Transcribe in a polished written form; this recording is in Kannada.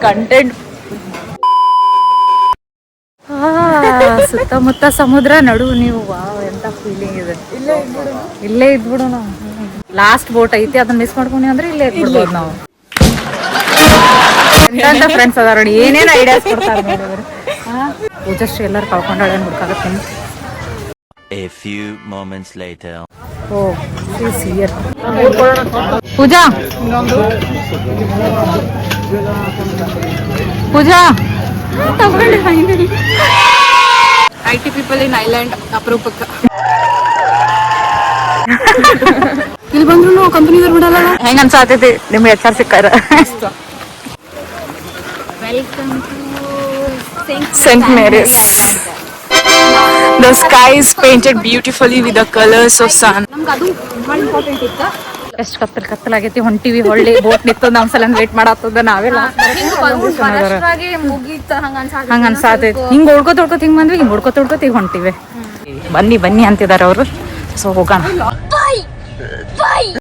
ಕಂಟೆಂಟ್ ಸುತ್ತಮುತ್ತ ಸಮುದ್ರ ನಡು ನೀವು ವಾವ್ ಎಂತ ಫೀಲಿಂಗ್ ಇದೆ. ಇಲ್ಲೇ ಇದ್ಬಿಡೋಣ. ಲಾಸ್ಟ್ ಬೋಟ್ ಐತಿ ಅದನ್ನ ಮಿಸ್ ಮಾಡ್ಕೊಂಡಿ ಅಂದ್ರೆ ಇಲ್ಲೇ ಇದ್ಬಿಡ್ಬೋದು ನಾವು. ಎಂತ ಫ್ರೆಂಡ್ಸ್ ಅದಾರ ನೋಡಿ, ಏನೇನ್ ಐಡಿಯಾಸ್ ಕೊಡ್ತಾರೆ ನೋಡಿದ್ರೆ. ಪೂಜಾಶ್ರೀ ಎಲ್ಲರೂ ಕಳ್ಕೊಂಡಾಳೆ ಹುಡ್ಕಾಗತ್ತೀನಿ. A few moments later. Oh, she's here. Pooja Pooja ತಗೊಂಡೆ finally. IT people in Island ಅಪರೂಪಕ್ಕ ಇಲ್ಲಿ ಬಂದ್ರು ಕಂಪನಿದವ್ರು ಬಿಡಲ್ಲ. ಹೆಂಗ ಅನ್ಸಾತೈತಿ ನಿಮ್ಗೆ HR ಸಿಕ್ಕಾರ? Welcome to St. Mary's. The sky is painted beautifully with the colors of sun. ನಮ್ಗೆ ಅದು ಭಾಳ ಇಂಪಾರ್ಟೆಂಟ್ ಇತ್ತು. ಎಷ್ಟು ಕತ್ತಲಾಗೈತಿ, ಹೊಂಟಿವಿ ಹೊಳ್ಳಿ ಬೋಟ್ ನಿಂತು ನಮ್ ಸಲ ವೇಟ್ ಮಾಡತ್ತದ. ನಾವೆಲ್ಲ ಹಂಗ ಅನ್ಸಾತೈತಿ. ಹಿಂಗ್ ಓಡ್ಕೋತ ಹಿಂಗ್ ಬಂದ್ವಿ, ಹಿಂಗ್ ಓಡ್ಕೋತ ಈಗ ಹೊಂಟಿವಿ. ಬನ್ನಿ ಅಂತಿದಾರ ಅವ್ರು. ಸೊ ಹೋಗೋಣ.